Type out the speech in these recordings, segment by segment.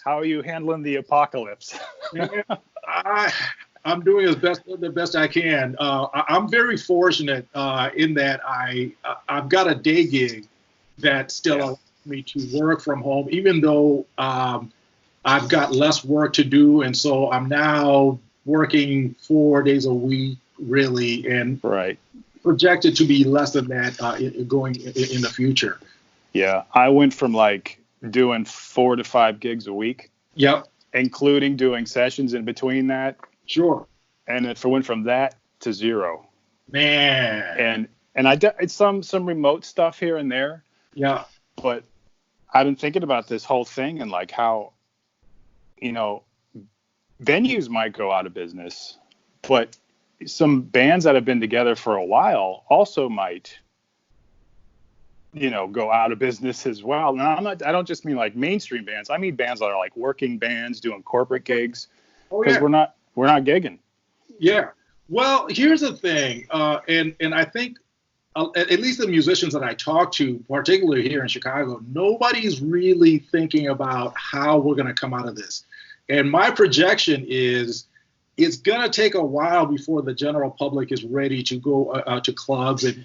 How are you handling the apocalypse? Man, I'm doing the best I can. I'm very fortunate in that I've got a day gig that still allows me to work from home, even though I've got less work to do, and so I'm now working 4 days a week, really, and projected to be less than that going in the future. Yeah, I went from like doing 4 to 5 gigs a week. Yep. Including doing sessions in between that. Sure. And it went from that to 0. Man. And I did some remote stuff here and there. Yeah. But I've been thinking about this whole thing and like how, venues might go out of business, but some bands that have been together for a while also might go out of business as well. Now, I don't just mean like mainstream bands. I mean bands that are like working bands doing corporate gigs, because we're not gigging. Yeah. Well, here's the thing, and I think at least the musicians that I talk to, particularly here in Chicago, nobody's really thinking about how we're going to come out of this. And my projection is it's going to take a while before the general public is ready to go to clubs and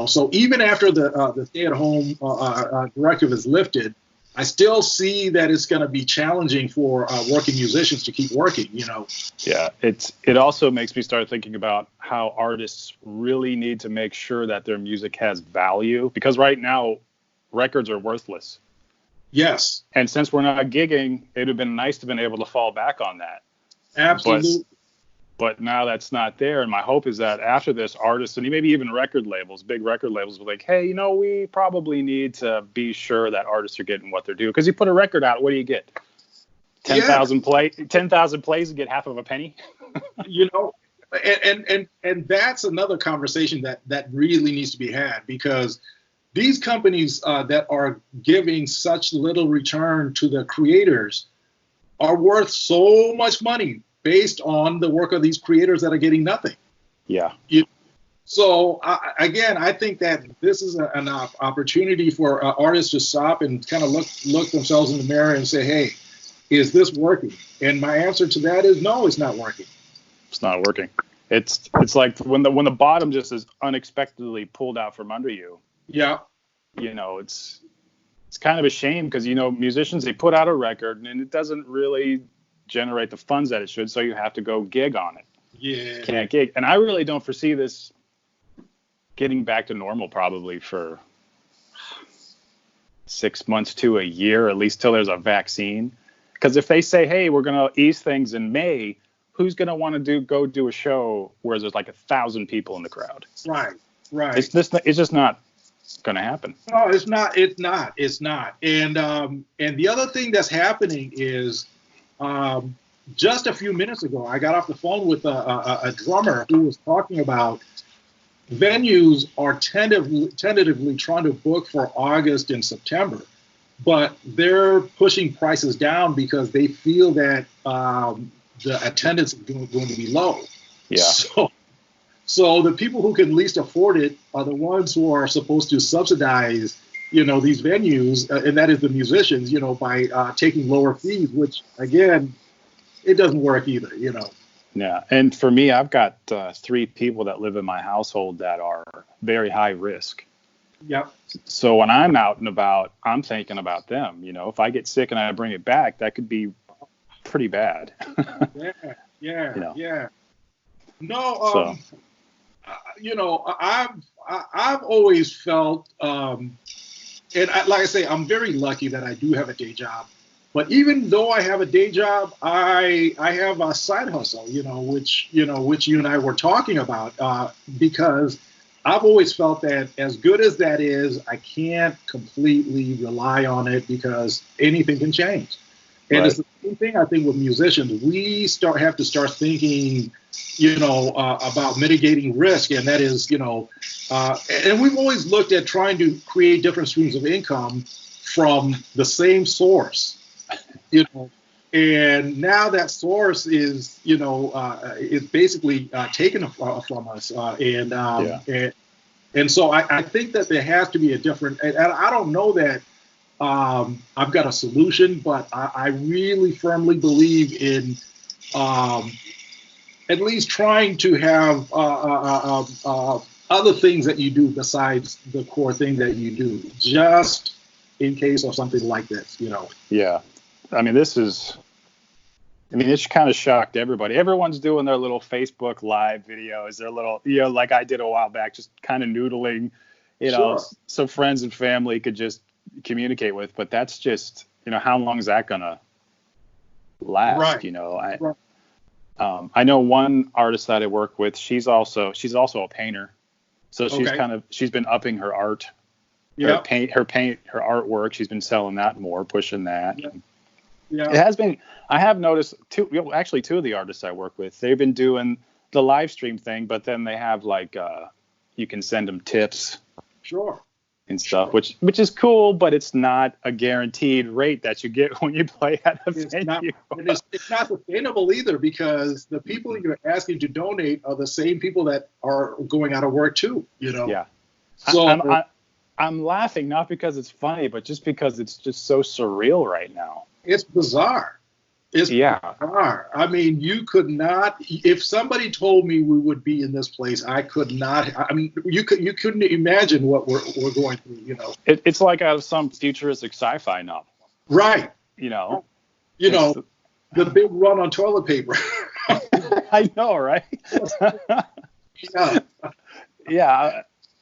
so even after the stay-at-home directive is lifted, I still see that it's going to be challenging for working musicians to keep working. Yeah, it also makes me start thinking about how artists really need to make sure that their music has value, because right now records are worthless. Yes. And since we're not gigging, it would have been nice to have been able to fall back on that. Absolutely. But now that's not there. And my hope is that after this, artists and maybe even big record labels will be like, hey, we probably need to be sure that artists are getting what they're due. Because you put a record out, what do you get? 10,000 plays and get half of a penny. And that's another conversation that really needs to be had, because these companies that are giving such little return to the creators are worth so much money based on the work of these creators that are getting nothing. Yeah. So again, I think that this is an opportunity for artists to stop and kind of look themselves in the mirror and say, hey, is this working? And my answer to that is no, it's not working. It's not working. It's like when the bottom just is unexpectedly pulled out from under you. Yeah. It's kind of a shame, because musicians, they put out a record and it doesn't really generate the funds that it should, so you have to go gig on it. Yeah. Can't gig. And I really don't foresee this getting back to normal probably for 6 months to a year, at least till there's a vaccine. Because if they say, hey, we're going to ease things in May, who's going to want to go do a show where there's like 1,000 people in the crowd? Right. It's just not going to happen. No, it's not. And the other thing that's happening is, just a few minutes ago, I got off the phone with a drummer who was talking about venues are tentatively trying to book for August and September, but they're pushing prices down because they feel that the attendance is going to be low. Yeah. So the people who can least afford it are the ones who are supposed to subsidize, these venues, and that is the musicians, by taking lower fees, which again, it doesn't work either, Yeah, and for me, I've got 3 people that live in my household that are very high risk. Yep. So when I'm out and about, I'm thinking about them. If I get sick and I bring it back, that could be pretty bad. Yeah. No, I've always felt, and like I say, I'm very lucky that I do have a day job. But even though I have a day job, I have a side hustle, which you and I were talking about, because I've always felt that as good as that is, I can't completely rely on it because anything can change. And It's the same thing, I think, with musicians. We have to start thinking, about mitigating risk, and that is, and we've always looked at trying to create different streams of income from the same source. And now that source is, is basically taken from us. And so I think that there has to be a different, and I don't know that I've got a solution, but I really firmly believe in at least trying to have other things that you do besides the core thing that you do, just in case of something like this, you know. Yeah. I mean, it's kind of shocked everybody. Everyone's doing their little Facebook live videos, their little, like I did a while back, just kind of noodling, Sure. so friends and family could just communicate with. But that's just, how long is that going to last? Right. Right. I know one artist that I work with, she's also a painter. So she's been upping her art, her artwork. She's been selling that more, pushing that. Yeah. Yeah. It has been. I have noticed two of the artists I work with, they've been doing the live stream thing, but then they have like you can send them tips, sure, and stuff, which is cool, but it's not a guaranteed rate that you get when you play at a venue. It's not sustainable either, because the people you're asking to donate are the same people that are going out of work too. Yeah. So I'm laughing not because it's funny, but just because it's just so surreal right now. It's bizarre. Bizarre. I mean, you could not. If somebody told me we would be in this place, I could not. I mean, you couldn't imagine what we're going through. It's like out of some futuristic sci-fi novel. Right. The big run on toilet paper. I know, right? Yeah.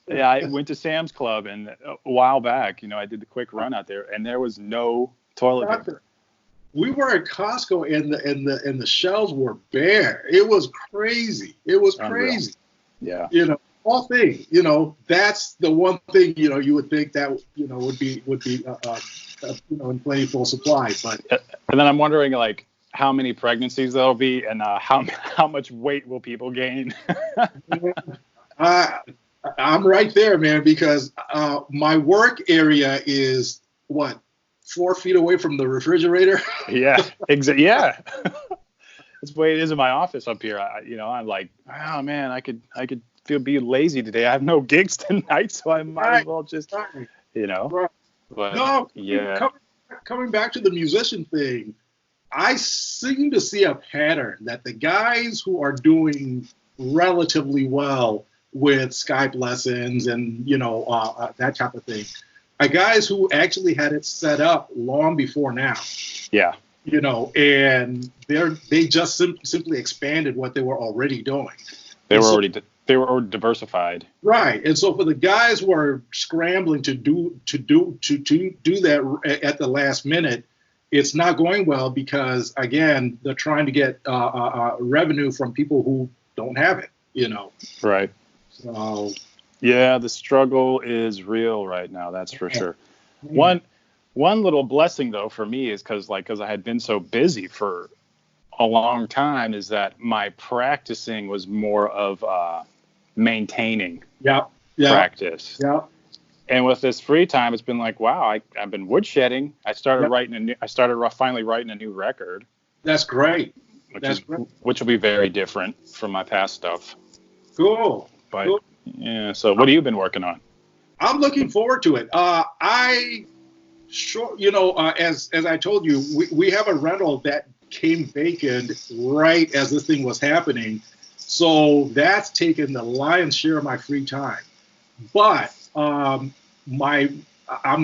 Yeah, I went to Sam's Club and a while back, I did the quick run out there, and there was no toilet paper. We were at Costco and the shelves were bare. It was crazy. It was crazy. Yeah. All things. That's the one thing you would think that would be in plentiful supply. But and then I'm wondering like how many pregnancies there'll be, and how much weight will people gain? I'm right there, man, because my work area is 4 feet away from the refrigerator. Yeah, exactly. Yeah, that's the way it is in my office up here. I'm like, oh man, I could be lazy today. I have no gigs tonight, so I might as well just, Right. But no, yeah. Coming back to the musician thing, I seem to see a pattern that the guys who are doing relatively well with Skype lessons and that type of thing, are guys who actually had it set up long before now. Yeah. And they just simply expanded what they were already doing. They were already diversified. Right. And so for the guys who are scrambling to do that at the last minute, it's not going well because, again, they're trying to get revenue from people who don't have it. Right. So. Yeah, the struggle is real right now. That's for sure. One little blessing though for me is because I had been so busy for a long time, is that my practicing was more of maintaining practice. Yeah. And with this free time, it's been like, wow, I've been woodshedding. I started finally writing a new record. That's great. Which will be very different from my past stuff. Cool. But yeah, so what have you been working on? I'm looking forward to it. As I told you, we have a rental that came vacant right as this thing was happening. So that's taken the lion's share of my free time. But I'm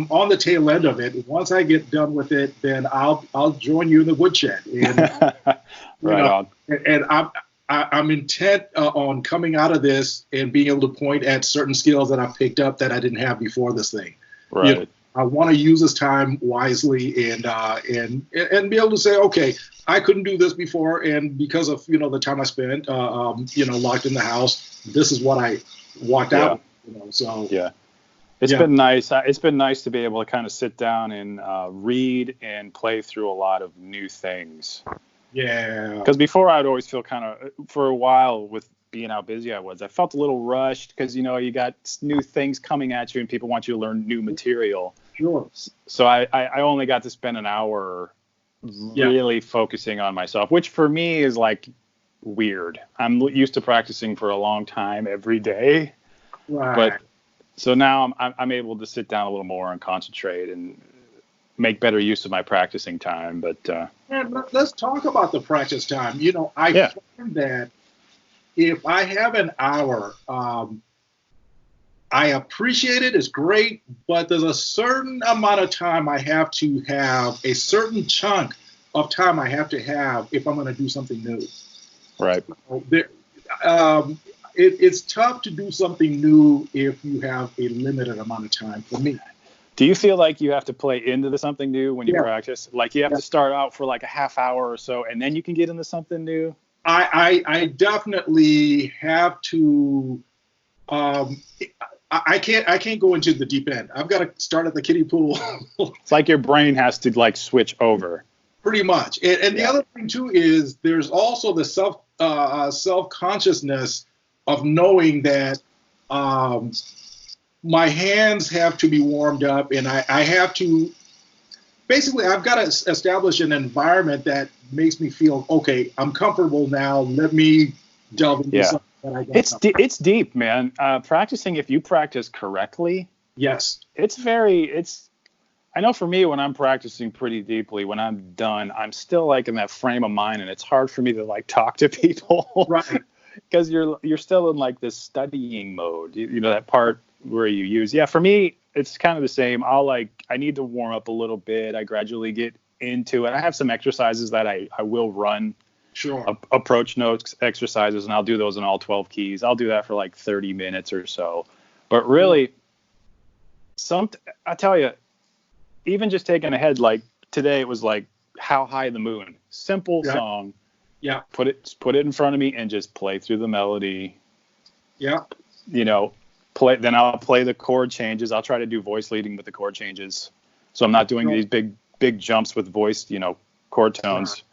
on the tail end of it. Once I get done with it, then I'll join you in the woodshed. And, on. And I'm intent on coming out of this and being able to point at certain skills that I've picked up that I didn't have before this thing. Right. I want to use this time wisely and be able to say, okay, I couldn't do this before, and because of the time I spent locked in the house, this is what I walked out. So yeah, it's been nice. It's been nice to be able to kind of sit down and read and play through a lot of new things. Yeah. Because before I'd always feel kind of, for a while with being how busy I was, I felt a little rushed because, you got new things coming at you and people want you to learn new material. Sure. So I only got to spend an hour really focusing on myself, which for me is like weird. I'm used to practicing for a long time every day. Right. But so now I'm able to sit down a little more and concentrate and make better use of my practicing time. But And let's talk about the practice time. You know, I find that if I have an hour, I appreciate it. It's great, but there's a certain amount of time I have to have, a certain chunk of time I have to have if I'm going to do something new. Right. It's tough to do something new if you have a limited amount of time for me. Do you feel like you have to play into something new when you practice? Like you have to start out for like a half hour or so, and then you can get into something new? I definitely have to. I can't go into the deep end. I've got to start at the kiddie pool. It's like your brain has to like switch over. Pretty much. And the other thing too is there's also the self-consciousness of knowing that my hands have to be warmed up, and I have to, basically I've got to establish an environment that makes me feel, okay, I'm comfortable now. Let me delve into something that I don't know. It's deep, man. Practicing, if you practice correctly. Yes. I know for me, when I'm practicing pretty deeply, when I'm done, I'm still like in that frame of mind, and it's hard for me to like talk to people. Right. Because you're still in like this studying mode. You know, that part where you use. Yeah, for me, it's kind of the same. I need to warm up a little bit. I gradually get into it. I have some exercises that I will run. Sure. Approach notes exercises, and I'll do those in all 12 keys. I'll do that for like 30 minutes or so. But really, I tell you, even just taking ahead, like today, it was like How High the Moon. Simple song. Yeah. Put it in front of me and just play through the melody. Yeah. You know, then I'll play the chord changes. I'll try to do voice leading with the chord changes. So I'm not doing these big jumps with voice, chord tones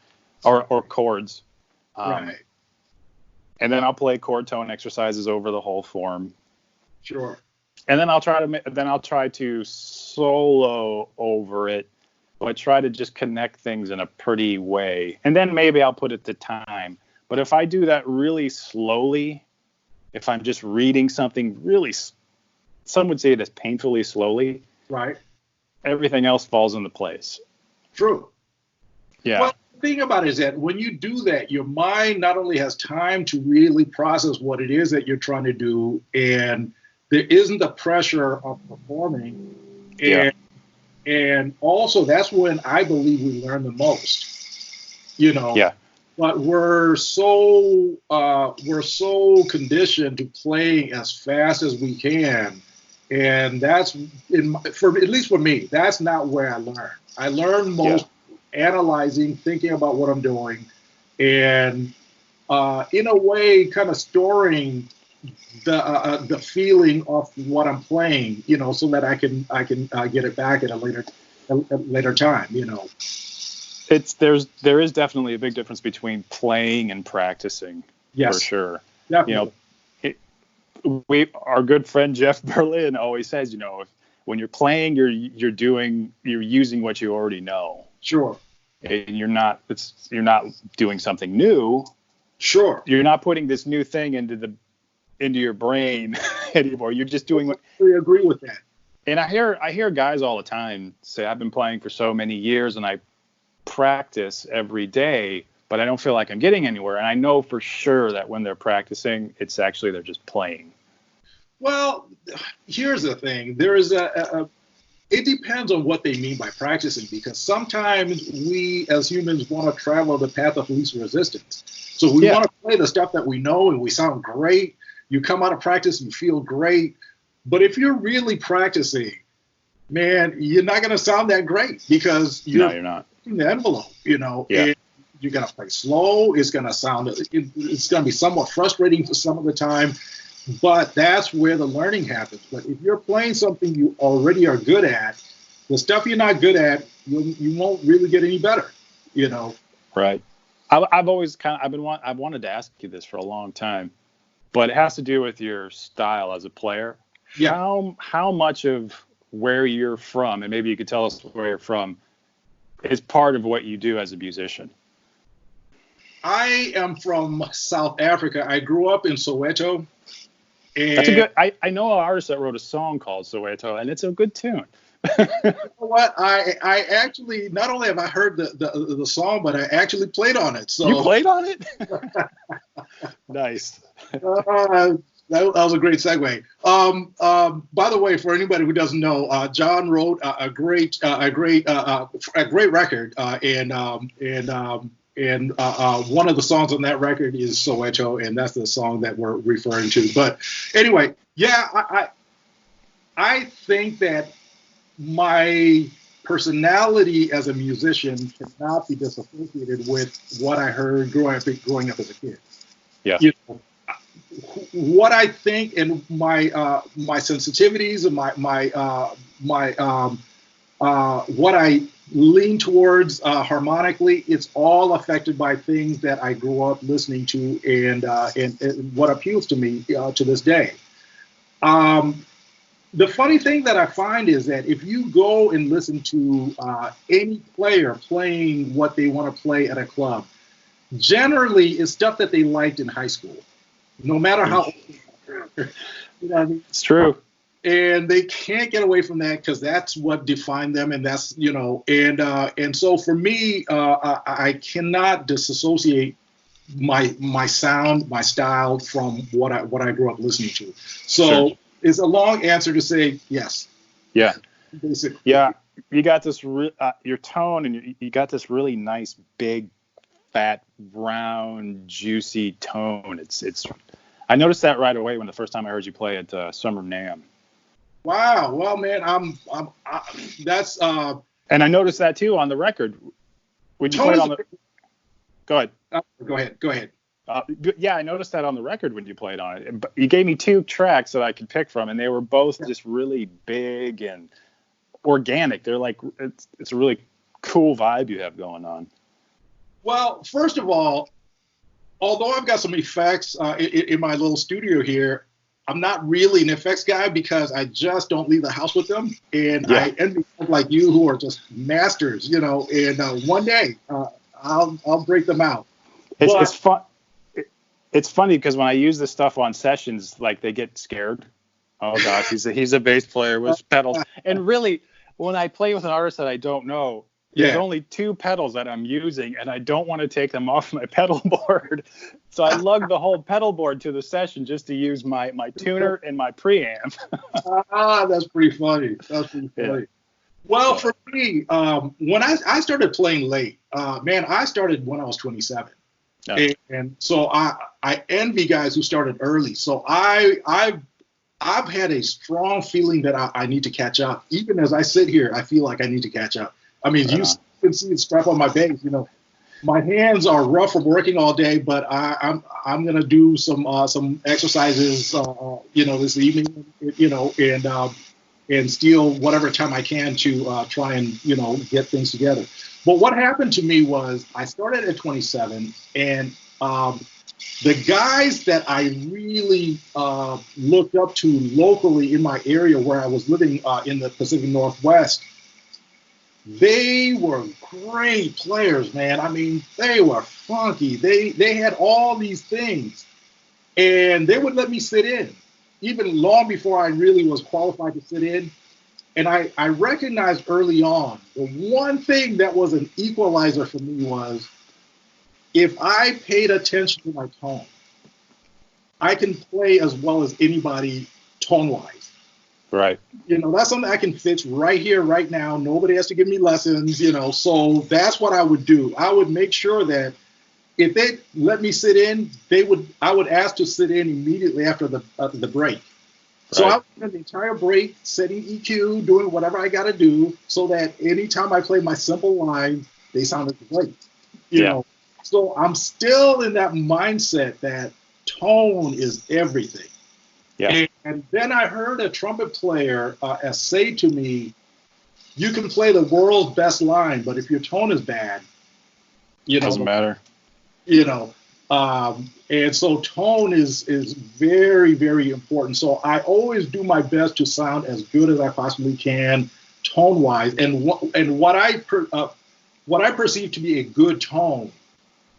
or chords. Right. And then I'll play chord tone exercises over the whole form. Sure. And then I'll try to solo over it, but try to just connect things in a pretty way. And then maybe I'll put it to time. But if I do that really slowly, if I'm just reading something really, some would say it as painfully slowly. Right. Everything else falls into place. True. Yeah. Well, the thing about it is that when you do that, your mind not only has time to really process what it is that you're trying to do, and there isn't the pressure of performing. And also that's when I believe we learn the most, Yeah. But we're so conditioned to playing as fast as we can, and that's at least for me, that's not where I learn. I learn most analyzing, thinking about what I'm doing, and in a way, kind of storing the feeling of what I'm playing, so that I can get it back at a later time, There is definitely a big difference between playing and practicing. Yes, for sure. Definitely. Our good friend Jeff Berlin always says, when you're playing, you're using what you already know. Sure. And you're not doing something new. Sure. You're not putting this new thing into your brain anymore. You're just doing what. I agree with that. And I hear guys all the time say, I've been playing for so many years and I practice every day, but I don't feel like I'm getting anywhere. And I know for sure that when they're practicing, it's actually they're just playing. Well, here's the thing. There is it depends on what they mean by practicing, because sometimes we as humans want to travel the path of least resistance. So we want to play the stuff that we know and we sound great. You come out of practice and you feel great. But if you're really practicing, man, you're not going to sound that great because you're not in the envelope, And you're going to play slow. It's going to be somewhat frustrating for some of the time, but that's where the learning happens. But if you're playing something you already are good at, the stuff you're not good at, you won't really get any better, Right. I've wanted to ask you this for a long time, but it has to do with your style as a player. Yeah. How much of where you're from, and maybe you could tell us where you're from, is part of what you do as a musician? I am from South Africa. I grew up in Soweto. And that's a good. I know an artist that wrote a song called Soweto, and it's a good tune. You know what? I actually not only have I heard the song, but I actually played on it. You So played on it? Nice. that was a great segue. By the way, for anybody who doesn't know, John wrote a great record, and one of the songs on that record is Soweto, and that's the song that we're referring to. But anyway, yeah, I think that my personality as a musician cannot be disassociated with what I heard growing up as a kid. Yeah. You know, what I think and my sensitivities and what I lean towards harmonically, it's all affected by things that I grew up listening to and what appeals to me to this day. The funny thing that I find is that if you go and listen to any player playing what they want to play at a club, generally it's stuff that they liked in high school, no matter how old they are. You know what I mean? It's true. And they can't get away from that because that's what defined them, and that's and so for me, I cannot disassociate my sound, my style from what I grew up listening to. So. Sure. It's a long answer to say yes. Yeah. Basically. Yeah. You got this, your tone, and you got this really nice, big, fat, round, juicy tone. It's. I noticed that right away when the first time I heard you play at Summer NAMM. Wow. Well, man, that's. And I noticed that too on the record. When you played on the. Go ahead. Go ahead. Yeah, I noticed that on the record when you played on it. But you gave me 2 tracks that I could pick from, and they were both just really big and organic. They're like, it's a really cool vibe you have going on. Well, first of all, although I've got some effects in my little studio here, I'm not really an effects guy because I just don't leave the house with them. And I envy people like you who are just masters, and one day I'll break them out. It's fun. It's funny because when I use this stuff on sessions, like they get scared. Oh gosh, he's a bass player with pedals. And really, when I play with an artist that I don't know, there's only 2 pedals that I'm using, and I don't want to take them off my pedal board. So I lug the whole pedal board to the session just to use my tuner and my preamp. That's pretty funny. Yeah. Well, for me, when I started playing late, I started when I was 27. Oh. And so I envy guys who started early. So I've had a strong feeling that I need to catch up. Even as I sit here, I feel like I need to catch up. I mean, you can see the strap on my bass. My hands are rough from working all day, but I'm gonna do some exercises, this evening, and steal whatever time I can to try and get things together. But what happened to me was I started at 27, and the guys that I really looked up to locally in my area where I was living in the Pacific Northwest, they were great players, man. I mean, they were funky. They had all these things, and they would let me sit in, even long before I really was qualified to sit in. And I recognized early on, the one thing that was an equalizer for me was if I paid attention to my tone, I can play as well as anybody tone-wise. Right. That's something I can fix right here, right now. Nobody has to give me lessons, So that's what I would do. I would make sure that if they let me sit in, I would ask to sit in immediately after the break. So I spent the entire break setting EQ, doing whatever I got to do, so that anytime I play my simple lines, they sounded great. You know. So I'm still in that mindset that tone is everything. Yeah. And then I heard a trumpet player say to me, "You can play the world's best line, but if your tone is bad, doesn't matter." And so tone is very, very important. So I always do my best to sound as good as I possibly can, tone wise. And what I perceive to be a good tone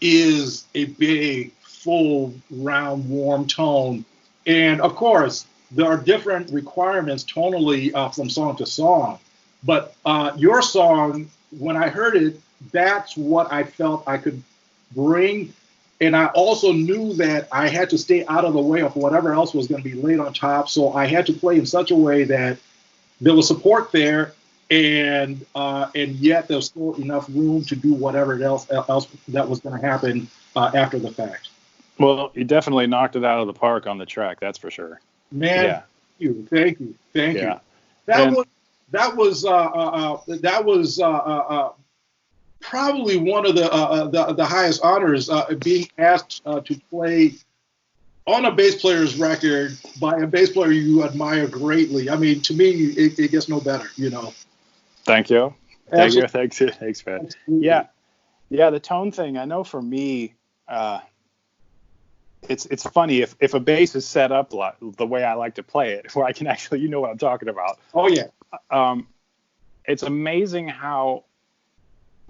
is a big, full, round, warm tone. And of course, there are different requirements tonally from song to song. But your song, when I heard it, that's what I felt I could bring. And I also knew that I had to stay out of the way of whatever else was going to be laid on top. So I had to play in such a way that there was support there, and yet there was still enough room to do whatever else that was going to happen after the fact. Well, you definitely knocked it out of the park on the track, that's for sure. Man, Yeah. thank you. Yeah. That was probably one of the highest honors, being asked to play on a bass player's record by a bass player you admire greatly. I mean, to me, it gets no better, you know. Thank you. Absolutely. Thanks, man. Absolutely. Yeah. The tone thing. I know for me, it's funny if a bass is set up the way I like to play it, where I can actually, you know what I'm talking about. Oh yeah. It's amazing how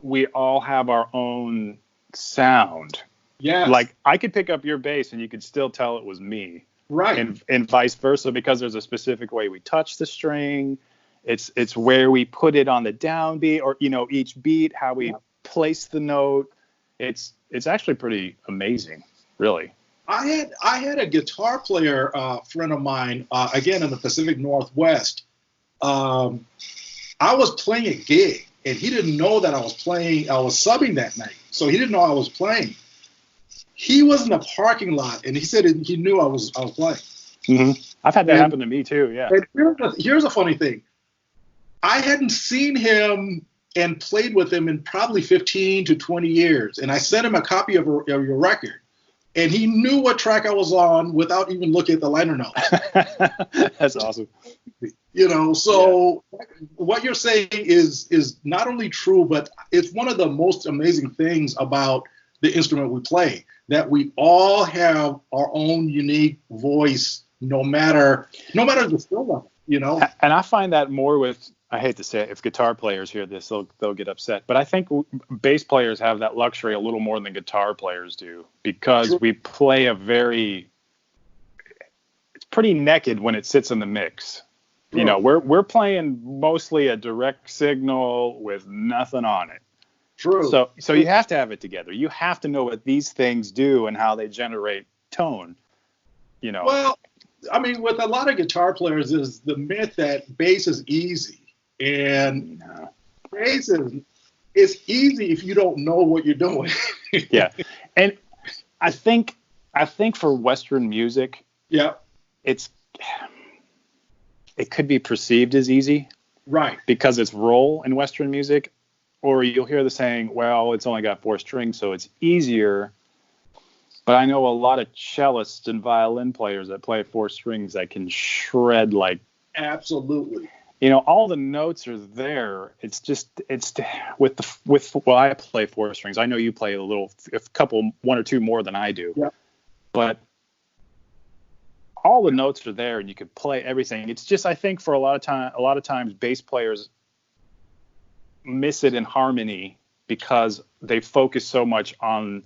we all have our own sound. Yeah. Like I could pick up your bass and you could still tell it was me. Right. And vice versa, because there's a specific way we touch the string. It's where we put it on the downbeat, or each beat, how we place the note. It's actually pretty amazing, really. I had a guitar player friend of mine, again in the Pacific Northwest. I was playing a gig, and he didn't know that I was playing. I was subbing that night, so he didn't know I was playing. He was in the parking lot, and he said he knew I was playing. Mm-hmm. I've had that happen to me too. Yeah. And here's a funny thing. I hadn't seen him and played with him in probably 15 to 20 years, and I sent him a copy of your record, and he knew what track I was on without even looking at the liner notes. That's awesome. So what you're saying is not only true, but it's one of the most amazing things about the instrument we play, that we all have our own unique voice, no matter the skill level, And I find that more with, I hate to say it, if guitar players hear this, they'll get upset. But I think bass players have that luxury a little more than guitar players do, because we play it's pretty naked when it sits in the mix. We're playing mostly a direct signal with nothing on it. True. So you have to have it together. You have to know what these things do and how they generate tone. Well, I mean, with a lot of guitar players is the myth that bass is easy, and bass is easy if you don't know what you're doing. Yeah, and I think for Western music, it could be perceived as easy, right? Because it's roll in Western music. Or you'll hear the saying, well, it's only got 4 strings, so it's easier. But I know a lot of cellists and violin players that play 4 strings that can shred like. Absolutely. All the notes are there. It's I play 4 strings. I know you play a couple, 1 or 2 more than I do. Yeah. But all the notes are there, and you could play everything. It's just, I think for a lot of times, bass players miss it in harmony because they focus so much on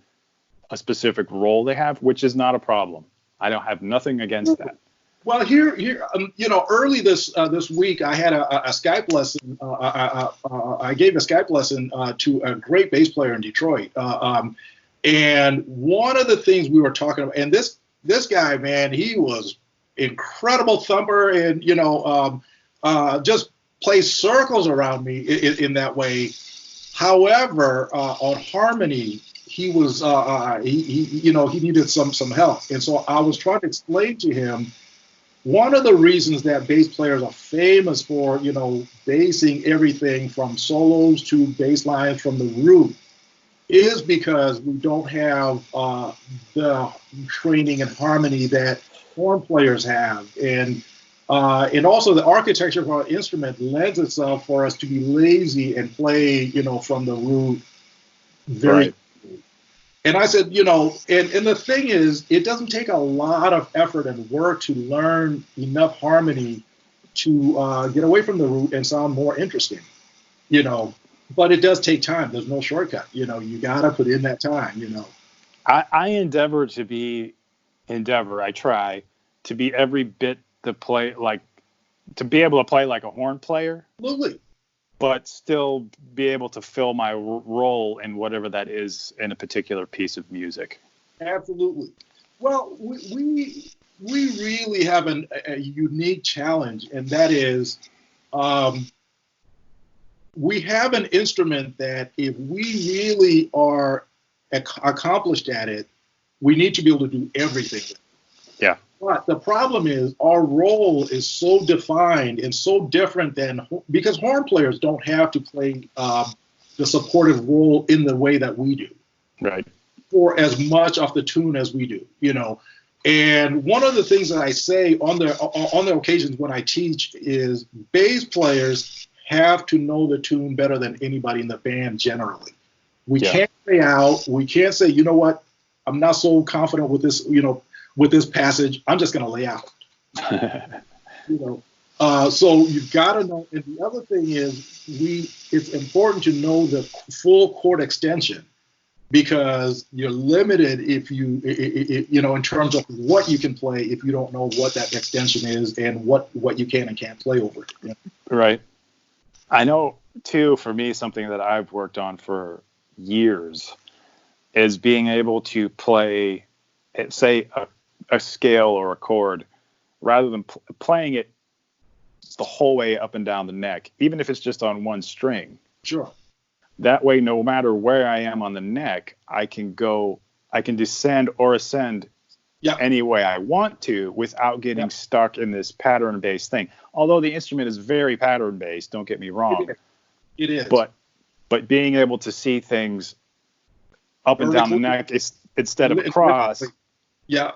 a specific role they have, which is not a problem. I don't have nothing against that. Well, here, early this week, I had a Skype lesson. I gave a Skype lesson to a great bass player in Detroit, and one of the things we were talking about, and this guy, man, he was incredible thumper, and just plays circles around me in that way. However, on harmony, he was he needed some help, and so I was trying to explain to him one of the reasons that bass players are famous for basing everything from solos to bass lines from the root is because we don't have the training and harmony that horn players have, and also the architecture of our instrument lends itself for us to be lazy and play, from the root very. Right. And I said, and the thing is, it doesn't take a lot of effort and work to learn enough harmony to get away from the root and sound more interesting, but it does take time. There's no shortcut. You got to put in that time, I I try to be every bit to be able to play like a horn player. Absolutely. but still be able to fill my role in whatever that is in a particular piece of music. Absolutely. Well, we really have a unique challenge, and that is we have an instrument that if we really are accomplished at it, we need to be able to do everything. Yeah. But the problem is our role is so defined and so different than, because horn players don't have to play the supportive role in the way that we do. Right. For as much of the tune as we do, you know. And one of the things that I say on the occasions when I teach is bass players have to know the tune better than anybody in the band generally. We can't play out. We can't say, you know what, I'm not so confident with this, you know, with this passage. I'm just going to lay out. You know, so you've got to know. And the other thing is, it's important to know the full chord extension, because you're limited if you know, in terms of what you can play if you don't know what that extension is and what you can and can't play over it. You know? Right. I know, too, for me, something that I've worked on for years is being able to play, say, a scale or a chord, rather than playing it the whole way up and down the neck, even if it's just on one string. Sure. That way, no matter where I am on the neck, I can descend or ascend any way I want to without getting stuck in this pattern-based thing. Although the instrument is very pattern-based, don't get me wrong. It is. But being able to see things up and down the neck instead of across. Yeah.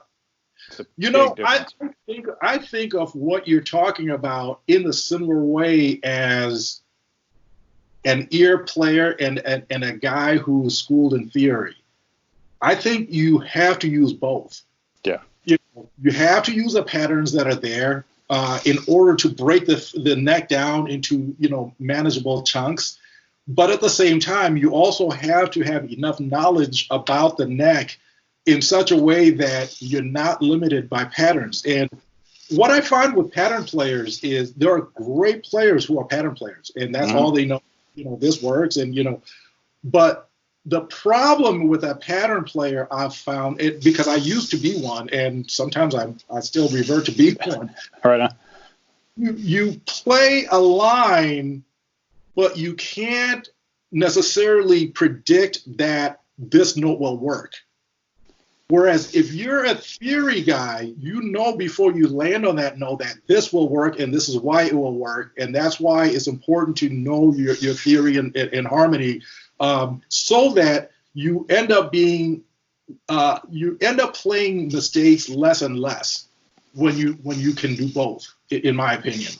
You know, I think of what you're talking about in the similar way as an ear player and a guy who's schooled in theory. I think you have to use both. Yeah. You have to use the patterns that are there in order to break the neck down into, you know, manageable chunks. But at the same time, you also have to have enough knowledge about the neck in such a way that you're not limited by patterns. And what I find with pattern players is there are great players who are pattern players, and that's all they know. You know, this works, and, you know, but the problem with a pattern player, I've found it, because I used to be one, and sometimes I still revert to be one. Right on. You play a line, but you can't necessarily predict that this note will work. Whereas if you're a theory guy, you know before you land on that note that this will work and this is why it will work. And that's why it's important to know your theory and harmony, so that you end up playing mistakes less and less when you can do both, in my opinion.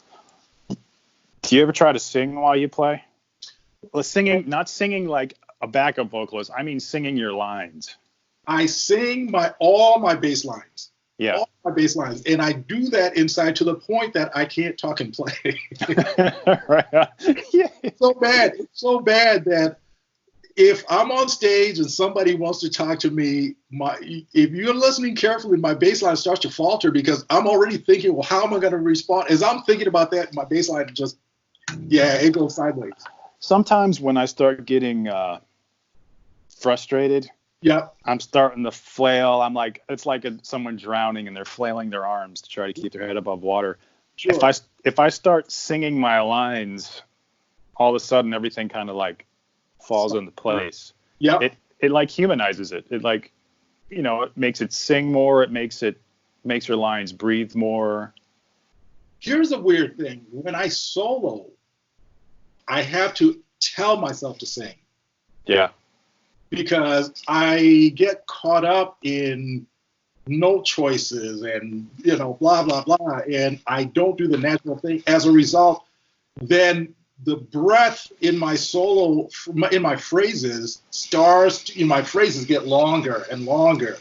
Do you ever try to sing while you play? Well, singing, not singing like a backup vocalist. I mean, singing your lines. I sing all my bass lines. Yeah. All my bass lines. And I do that inside to the point that I can't talk and play. Right. Yeah. It's so bad that if I'm on stage and somebody wants to talk to me, if you're listening carefully, my bass line starts to falter because I'm already thinking, well, how am I going to respond? As I'm thinking about that, my bass line just, it goes sideways. Sometimes when I start getting frustrated, I'm starting to flail. I'm like, it's like someone drowning and they're flailing their arms to try to keep their head above water. Sure. If I start singing my lines, all of a sudden everything kind of like falls into place. Yeah. It like humanizes it. It like, you know, it makes it sing more. It makes your lines breathe more. Here's the weird thing. When I solo, I have to tell myself to sing. Yeah. Because I get caught up in note choices and, you know, blah, blah, blah. And I don't do the natural thing. As a result, then the breath in my solo, in my phrases get longer and longer.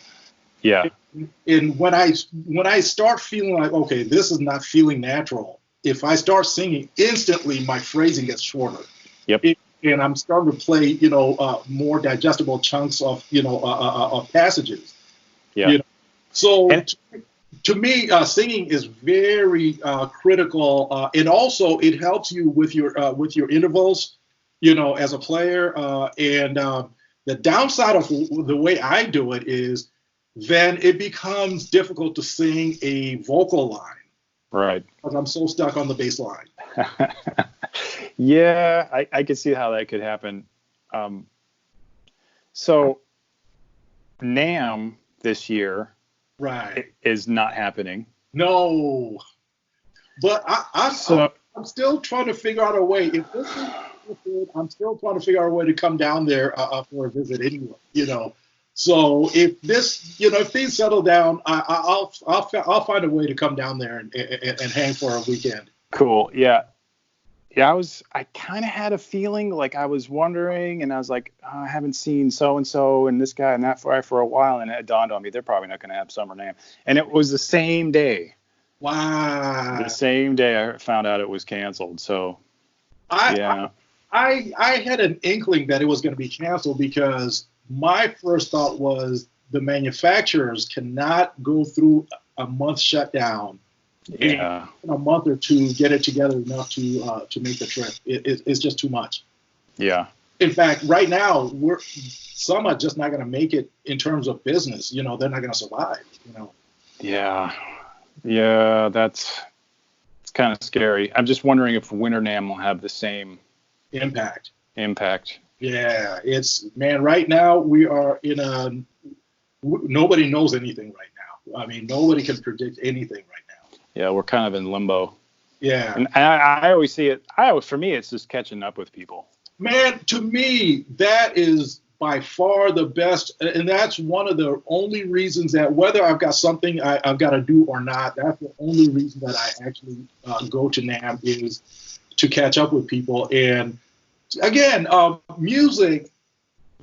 Yeah. And when I start feeling like, okay, this is not feeling natural, if I start singing, instantly my phrasing gets shorter. Yep. And I'm starting to play, you know, more digestible chunks of, you know, of passages. Yeah. You know? So to me, singing is very critical, and also it helps you with your intervals, as a player. And the downside of the way I do it is, then it becomes difficult to sing a vocal line. Right. Because I'm so stuck on the bass line. Yeah, I could see how that could happen. So NAMM this year, right, is not happening. No, but I'm still trying to figure out a way. If this is, I'm still trying to figure out a way to come down there for a visit anyway. So if this, if things settle down, I'll find a way to come down there and hang for a weekend. Cool. Yeah. Yeah, I kind of had a feeling, like I was wondering, and I was like, oh, I haven't seen so-and-so and this guy and that guy for a while, and it dawned on me, they're probably not going to have Summer NAMM. And it was the same day. Wow. The same day I found out it was canceled. So, I had an inkling that it was going to be canceled, because my first thought was the manufacturers cannot go through a month shutdown. Yeah. In a month or two, get it together enough to make the trip. It's just too much. Yeah. In fact, right now, some are just not going to make it in terms of business. They're not going to survive. Yeah. Yeah, it's kind of scary. I'm just wondering if Winter NAMM will have the same impact. Yeah, right now we are nobody knows anything right now. I mean, nobody can predict anything right now. Yeah, we're kind of in limbo. Yeah. And I always see it. For me, it's just catching up with people. Man, to me, that is by far the best. And that's one of the only reasons that, whether I've got something I've got to do or not, that's the only reason that I actually go to NAMM, is to catch up with people. And again, music,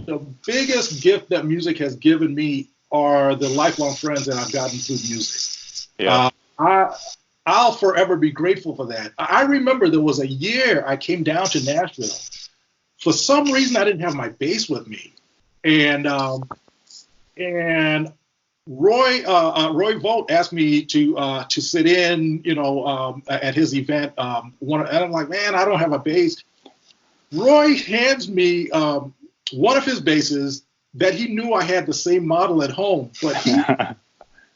the biggest gift that music has given me are the lifelong friends that I've gotten through music. Yeah. I'll forever be grateful for that. I remember there was a year I came down to Nashville. For some reason, I didn't have my bass with me, and Roy Vogt asked me to sit in, at his event. And I'm like, man, I don't have a bass. Roy hands me one of his basses that he knew I had the same model at home, but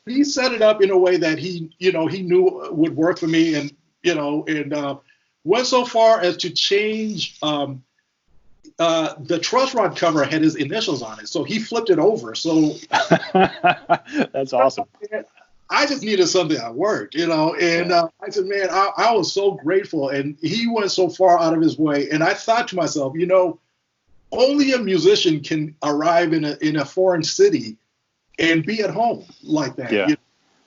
he set it up in a way that he knew would work for me, and went so far as to change the truss rod cover had his initials on it, so he flipped it over. So that's awesome. I just needed something that worked, and I said, man, I was so grateful, and he went so far out of his way, and I thought to myself, only a musician can arrive in a foreign city and be at home like that. Yeah.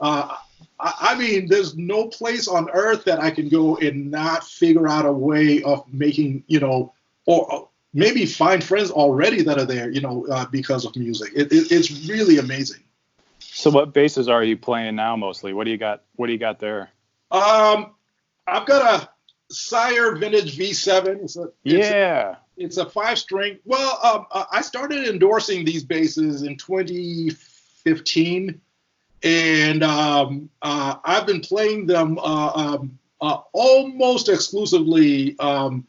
I mean, there's no place on earth that I can go and not figure out a way of making, or maybe find friends already that are there, because of music. It's really amazing. So what basses are you playing now mostly? What do you got there? I've got a Sire Vintage V7. It's a 5-string. Well, I started endorsing these basses in 2015, and I've been playing them almost exclusively. Man,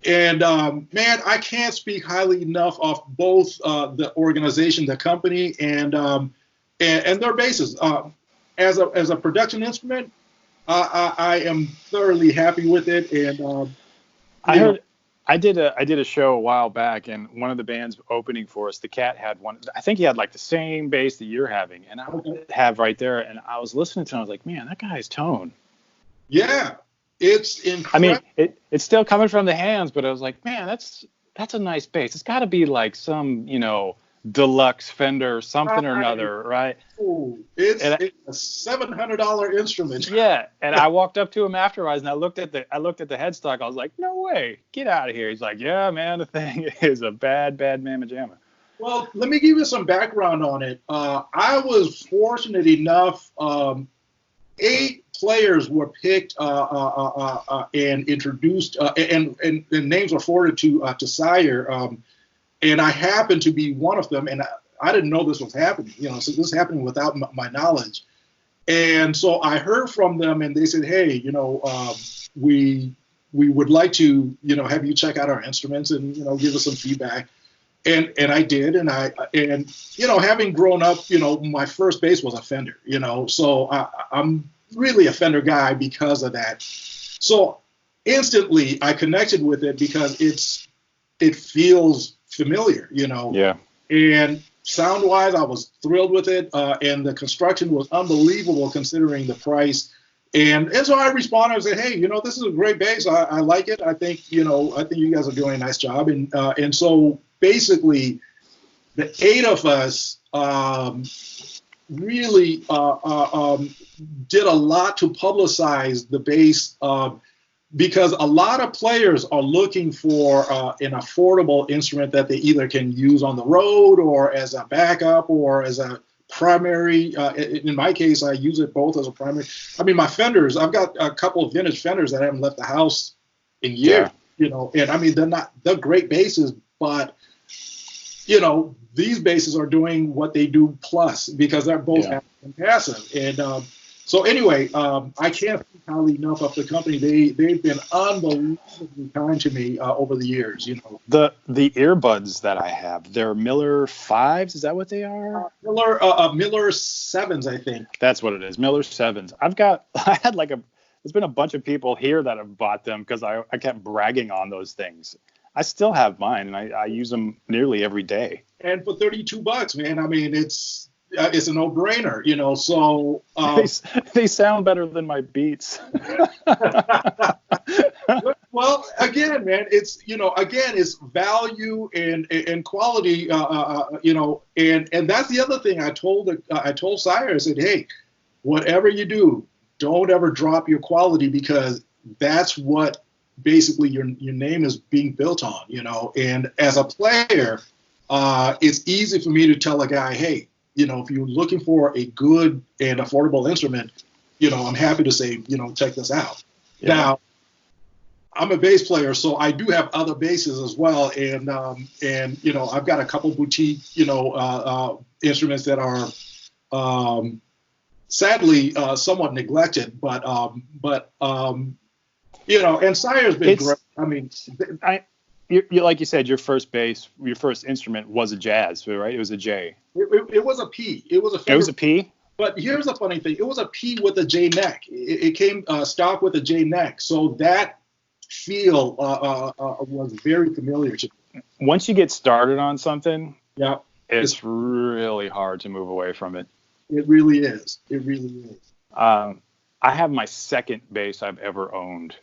I can't speak highly enough of both the organization, the company, and their basses. As a production instrument, I am thoroughly happy with it, and I did a show a while back, and one of the bands opening for us, the Cat, had one. I think he had like the same bass that you're having, and I have right there. And I was listening to him, I was like, man, that guy's tone. Yeah, it's incredible. I mean, it's still coming from the hands, but I was like, man, that's a nice bass. It's got to be like some, deluxe Fender something or another, right? Oh, it's a $700 instrument. Yeah, and I walked up to him afterwards, and I looked at the headstock. I was like, no way, get out of here. He's like, yeah, man, the thing is a bad mamma jamma. Well, let me give you some background on it. I was fortunate enough. 8 players were picked and introduced, and names were forwarded to Sire. And I happened to be one of them, and I didn't know this was happening. So this is happening without my knowledge. And so I heard from them, and they said, "Hey, we would like to, have you check out our instruments and give us some feedback." And I did, and having grown up, my first bass was a Fender, so I'm really a Fender guy because of that. So instantly I connected with it because it feels familiar, Yeah. And sound wise, I was thrilled with it, and the construction was unbelievable considering the price. And so I responded and said, "Hey, this is a great bass. I like it. I think you guys are doing a nice job." And so basically, the 8 of us really did a lot to publicize the bass, because a lot of players are looking for an affordable instrument that they either can use on the road or as a backup or as a primary. In my case, I use it both as a primary. I mean, my Fenders, I've got a couple of vintage Fenders that haven't left the house in years, and I mean, they're great basses, but these basses are doing what they do plus because they're both active and passive. And so anyway, I can't speak highly enough of the company. They've been unbelievably kind to me over the years. The earbuds that I have, they're Miller 5s. Is that what they are? Miller 7s, I think. That's what it is. Miller 7s. There's been a bunch of people here that have bought them because I kept bragging on those things. I still have mine, and I use them nearly every day. And for $32, man, I mean, it's a no-brainer, So they sound better than my Beats. Well, again, man, it's value and quality, and that's the other thing I told Sire. I said, "Hey, whatever you do, don't ever drop your quality because that's what basically your name is being built on, And as a player, it's easy for me to tell a guy, hey, if you're looking for a good and affordable instrument, I'm happy to say, check this out." Yeah. Now, I'm a bass player, so I do have other basses as well, and I've got a couple boutique, instruments that are sadly somewhat neglected, but and Sire's been great. I mean, you like you said, your first instrument was a jazz, right? It was a J. It was a P. It was a Fender. It was a P? But here's the funny thing. It was a P with a J neck. It came stock with a J neck. So that feel was very familiar to me. Once you get started on something, yeah, it's really hard to move away from it. It really is. It really is. I have my second bass I've ever owned.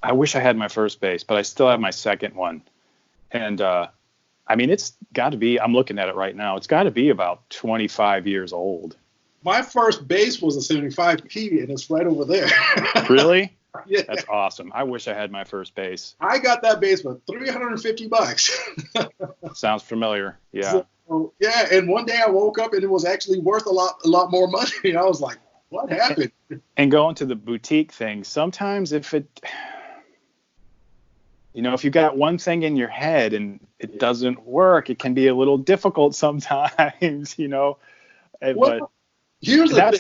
I wish I had my first bass, but I still have my second one. And I mean, it's got to be, I'm looking at it right now, it's got to be about 25 years old. My first bass was a 75P, and it's right over there. Really? Yeah. That's awesome. I wish I had my first bass. I got that bass for $350. Sounds familiar. Yeah. So, yeah, and one day I woke up and it was actually worth a lot more money. I was like, what happened? And going to the boutique thing, sometimes if you got one thing in your head and it doesn't work, it can be a little difficult sometimes, Well, but here's the thing.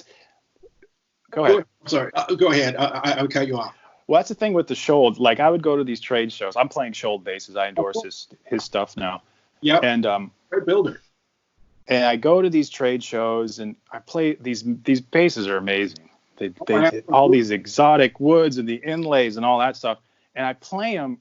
Go ahead. Sorry, go ahead. I would cut you off. Well, that's the thing with the Schold. Like, I would go to these trade shows. I'm playing Schold basses. I endorse his stuff now. Yeah. And great builder. And I go to these trade shows and I play these basses are amazing. They all these exotic woods and the inlays and all that stuff. And I play them,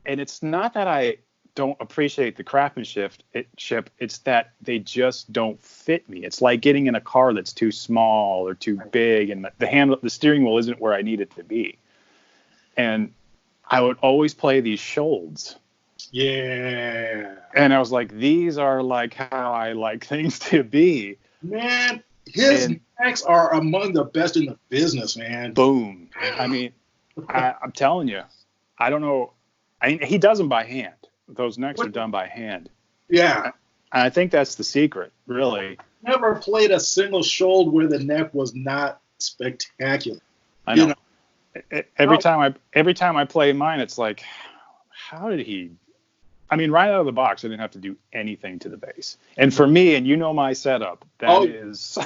and it's not that I don't appreciate the craftsmanship. It's that they just don't fit me. It's like getting in a car that's too small or too big, and the steering wheel isn't where I need it to be. And I would always play these Scholds. Yeah. And I was like, these are like how I like things to be. Man, his necks are among the best in the business, man. Boom. I mean, I'm telling you, I don't know. He does them by hand. Those necks are done by hand. Yeah. And I think that's the secret, really. Never played a single Schold where the neck was not spectacular. I know. Every time I play mine, it's like, how did he? I mean, right out of the box, I didn't have to do anything to the bass. And for me, and my setup, that is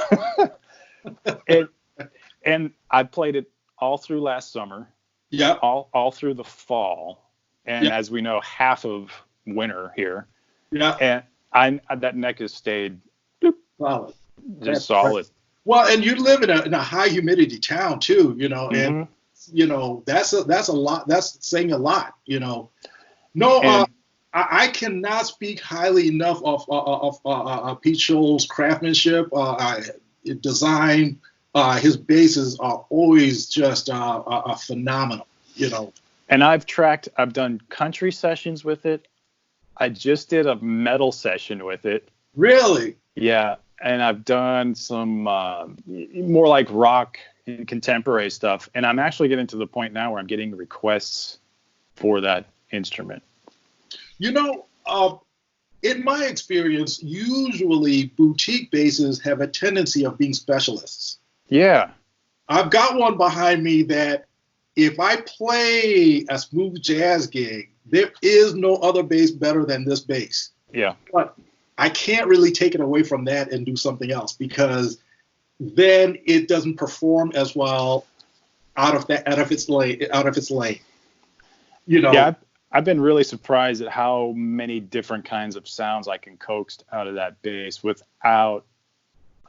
And I played it all through last summer. Yeah. All through the fall, and Yeah. as we know, half of winter here. Yeah. And that neck has stayed Solid. just solid. Well, and you live in a high humidity town too, and that's a lot. That's saying a lot, No, I cannot speak highly enough of Pete Scholl's craftsmanship, design. His basses are always just phenomenal, And I've done country sessions with it. I just did a metal session with it. Really? Yeah. And I've done some more like rock and contemporary stuff. And I'm actually getting to the point now where I'm getting requests for that instrument. In my experience, usually boutique basses have a tendency of being specialists. Yeah. I've got one behind me that if I play a smooth jazz gig, there is no other bass better than this bass. Yeah. But I can't really take it away from that and do something else because then it doesn't perform as well out of its lane. Yeah, I've been really surprised at how many different kinds of sounds I can coax out of that bass without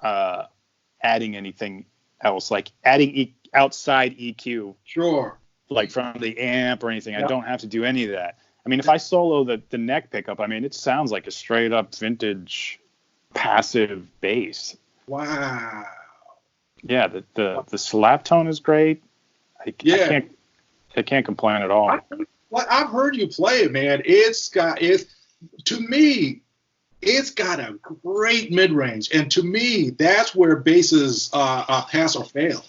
adding anything else, like adding outside EQ. Sure. Like from the amp or anything. I don't have to do any of that. I mean, if I solo the neck pickup, I mean, it sounds like a straight up vintage passive bass. Wow. Yeah, the slap tone is great. I can't complain at all. I've heard you play it, man. To me, it's got a great mid range, and to me, that's where basses pass or fail.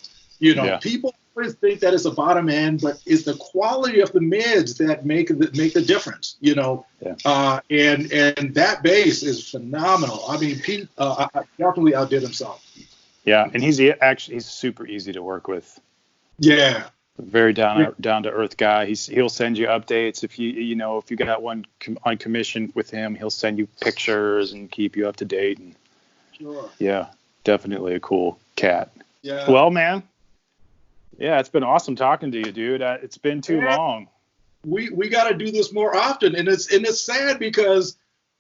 People always think that it's the bottom end, but it's the quality of the mids that make the difference. And that bass is phenomenal. I mean, Pete definitely outdid himself. Yeah, and he's super easy to work with. Yeah. Very down to earth guy. He'll send you updates if you got one on commission with him. He'll send you pictures and keep you up to date. And sure. Yeah, definitely a cool cat. Yeah. Well, man. Yeah, it's been awesome talking to you, dude. It's been too long. We got to do this more often, and it's sad because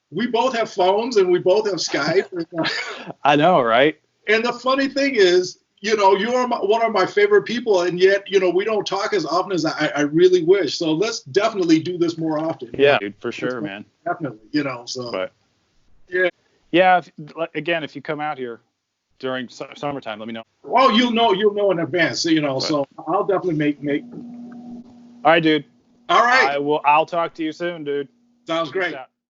we both have phones and we both have Skype. I know, right? And the funny thing is, you're one of my favorite people, and yet, we don't talk as often as I really wish. So let's definitely do this more often. Yeah, dude, for sure, man. Definitely, so. But, yeah. Yeah, again, if you come out here during summertime, let me know. Well, you'll know in advance, so I'll definitely make. All right, dude. All right. I'll talk to you soon, dude. Sounds great.